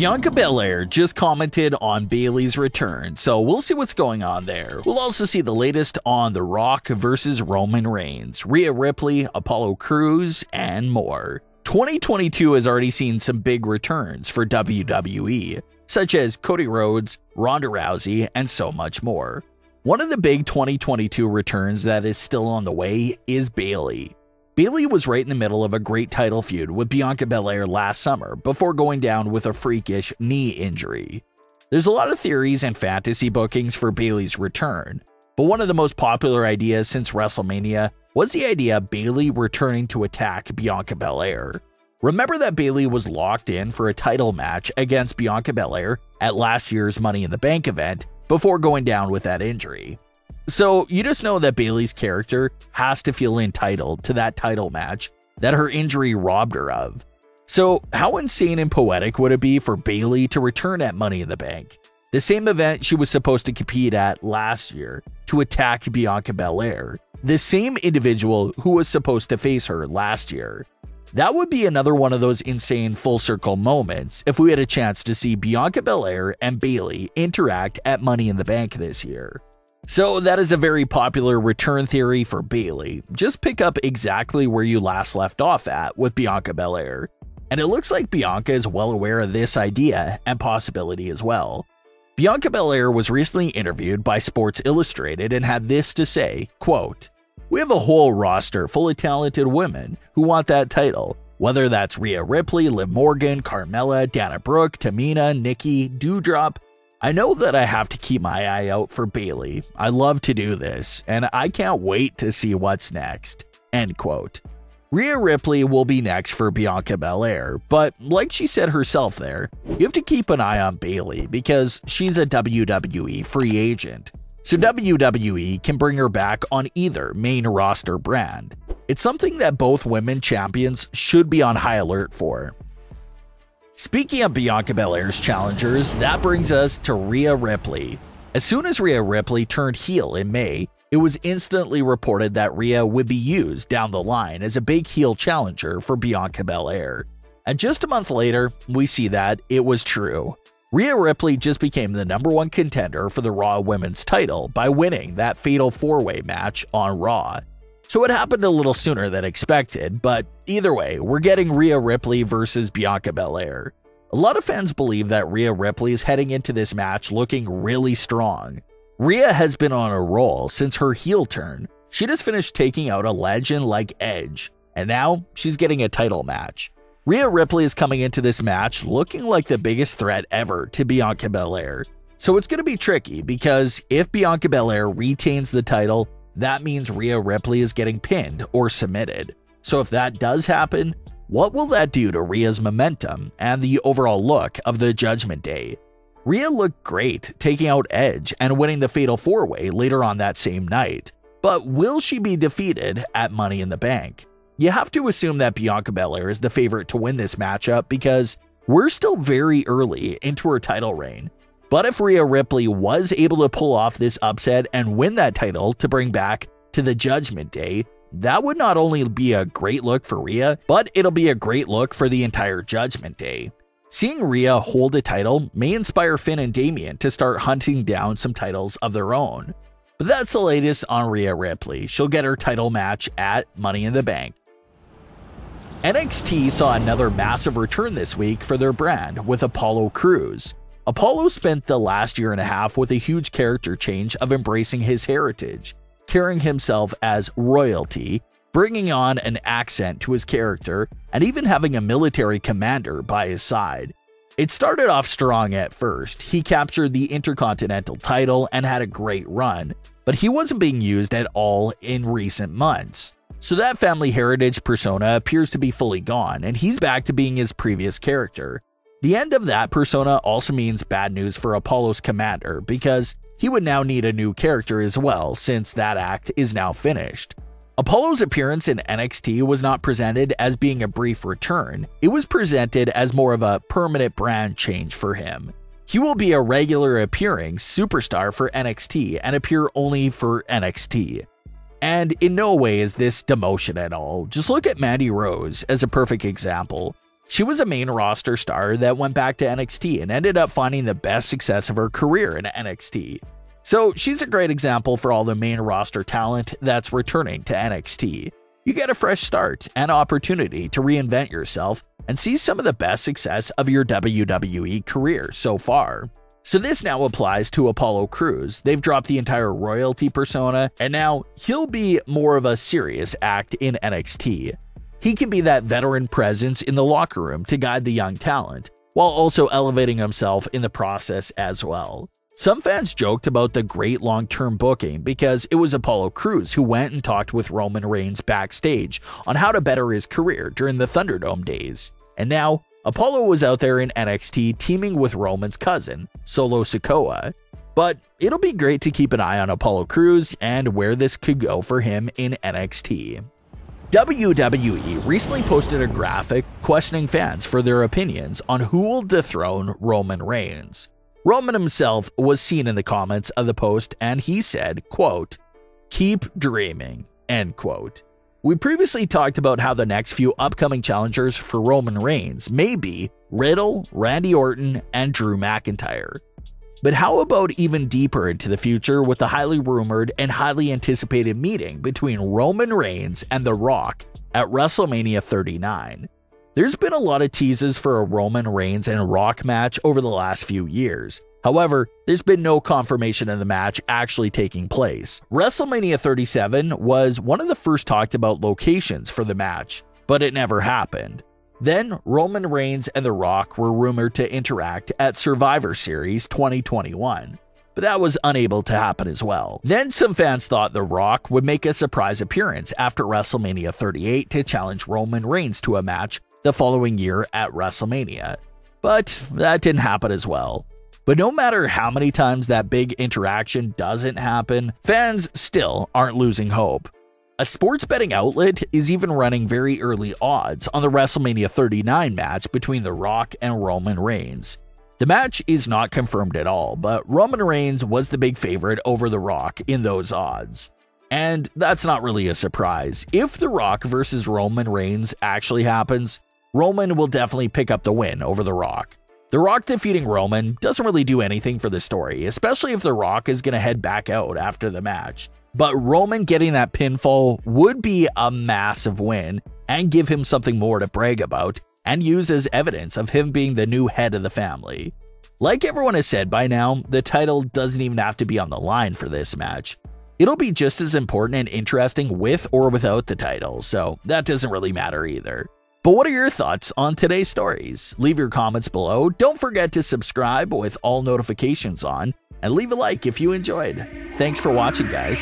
Bianca Belair just commented on Bayley's return, so we'll see what's going on there. We'll also see the latest on The Rock versus Roman Reigns, Rhea Ripley, Apollo Crews, and more. 2022 has already seen some big returns for WWE, such as Cody Rhodes, Ronda Rousey, and so much more. One of the big 2022 returns that is still on the way is Bayley. Bayley was right in the middle of a great title feud with Bianca Belair last summer before going down with a freakish knee injury. There's a lot of theories and fantasy bookings for Bayley's return, but one of the most popular ideas since WrestleMania was the idea of Bayley returning to attack Bianca Belair. Remember that Bayley was locked in for a title match against Bianca Belair at last year's Money in the Bank event before going down with that injury. So you just know that Bayley's character has to feel entitled to that title match that her injury robbed her of. So how insane and poetic would it be for Bayley to return at Money in the Bank, the same event she was supposed to compete at last year, to attack Bianca Belair, the same individual who was supposed to face her last year? That would be another one of those insane full circle moments if we had a chance to see Bianca Belair and Bayley interact at Money in the Bank this year. So that is a very popular return theory for Bayley. Just pick up exactly where you last left off at with Bianca Belair. And it looks like Bianca is well aware of this idea and possibility as well. Bianca Belair was recently interviewed by Sports Illustrated and had this to say, quote, "We have a whole roster full of talented women who want that title, whether that's Rhea Ripley, Liv Morgan, Carmella, Dana Brooke, Tamina, Nikki, Doudrop. I know that I have to keep my eye out for Bayley. I love to do this, and I can't wait to see what's next." End quote. Rhea Ripley will be next for Bianca Belair, but like she said herself there, you have to keep an eye on Bayley because she's a WWE free agent. So WWE can bring her back on either main roster brand. It's something that both women champions should be on high alert for. Speaking of Bianca Belair's challengers, that brings us to Rhea Ripley. As soon as Rhea Ripley turned heel in May, it was instantly reported that Rhea would be used down the line as a big heel challenger for Bianca Belair. And just a month later, we see that it was true. Rhea Ripley just became the #1 contender for the Raw Women's title by winning that fatal 4-way match on Raw. So it happened a little sooner than expected, but either way, we're getting Rhea Ripley versus Bianca Belair. A lot of fans believe that Rhea Ripley is heading into this match looking really strong. Rhea has been on a roll since her heel turn. She just finished taking out a legend like Edge, and now she's getting a title match. Rhea Ripley is coming into this match looking like the biggest threat ever to Bianca Belair. So it's going to be tricky because if Bianca Belair retains the title, that means Rhea Ripley is getting pinned or submitted. So if that does happen, what will that do to Rhea's momentum and the overall look of the Judgment Day? Rhea looked great taking out Edge and winning the Fatal 4-Way later on that same night, but will she be defeated at Money in the Bank? You have to assume that Bianca Belair is the favorite to win this matchup because we're still very early into her title reign. But if Rhea Ripley was able to pull off this upset and win that title to bring back to the Judgment Day, that would not only be a great look for Rhea, but it'll be a great look for the entire Judgment Day. Seeing Rhea hold a title may inspire Finn and Damian to start hunting down some titles of their own. But that's the latest on Rhea Ripley. She'll get her title match at Money in the Bank. NXT saw another massive return this week for their brand with Apollo Crews. Apollo spent the last year and a half with a huge character change of embracing his heritage, carrying himself as royalty, bringing on an accent to his character, and even having a military commander by his side. It started off strong at first. He captured the Intercontinental title and had a great run, but he wasn't being used at all in recent months. So that family heritage persona appears to be fully gone, and he's back to being his previous character. The end of that persona also means bad news for Apollo's commander because he would now need a new character as well since that act is now finished. Apollo's appearance in NXT was not presented as being a brief return, it was presented as more of a permanent brand change for him. He will be a regular appearing superstar for NXT and appear only for NXT. And in no way is this demotion at all. Just look at Mandy Rose as a perfect example. She was a main roster star that went back to NXT and ended up finding the best success of her career in NXT. So she's a great example for all the main roster talent that's returning to NXT. You get a fresh start and opportunity to reinvent yourself and see some of the best success of your WWE career so far. So this now applies to Apollo Crews. They've dropped the entire royalty persona, and now he'll be more of a serious act in NXT. He can be that veteran presence in the locker room to guide the young talent, while also elevating himself in the process as well. Some fans joked about the great long-term booking because it was Apollo Crews who went and talked with Roman Reigns backstage on how to better his career during the Thunderdome days. And now, Apollo was out there in NXT teaming with Roman's cousin, Solo Sikoa. But it'll be great to keep an eye on Apollo Crews and where this could go for him in NXT. WWE recently posted a graphic questioning fans for their opinions on who will dethrone Roman Reigns. Roman himself was seen in the comments of the post, and he said, quote, "Keep dreaming," end quote. We previously talked about how the next few upcoming challengers for Roman Reigns may be Riddle, Randy Orton, and Drew McIntyre. But how about even deeper into the future with the highly rumored and highly anticipated meeting between Roman Reigns and The Rock at WrestleMania 39? There's been a lot of teases for a Roman Reigns and Rock match over the last few years. However, there's been no confirmation of the match actually taking place. WrestleMania 37 was one of the first talked about locations for the match, but it never happened. Then, Roman Reigns and The Rock were rumored to interact at Survivor Series 2021, but that was unable to happen as well. Then some fans thought The Rock would make a surprise appearance after WrestleMania 38 to challenge Roman Reigns to a match the following year at WrestleMania, but that didn't happen as well. But no matter how many times that big interaction doesn't happen, fans still aren't losing hope. A sports betting outlet is even running very early odds on the WrestleMania 39 match between The Rock and Roman Reigns. The match is not confirmed at all, but Roman Reigns was the big favorite over The Rock in those odds. And that's not really a surprise. If The Rock versus Roman Reigns actually happens, Roman will definitely pick up the win over The Rock. The Rock defeating Roman doesn't really do anything for the story, especially if The Rock is going to head back out after the match. But Roman getting that pinfall would be a massive win and give him something more to brag about and use as evidence of him being the new head of the family. Like everyone has said by now, the title doesn't even have to be on the line for this match. It'll be just as important and interesting with or without the title, so that doesn't really matter either. But what are your thoughts on today's stories? Leave your comments below. Don't forget to subscribe with all notifications on, and leave a like if you enjoyed. Thanks for watching, guys.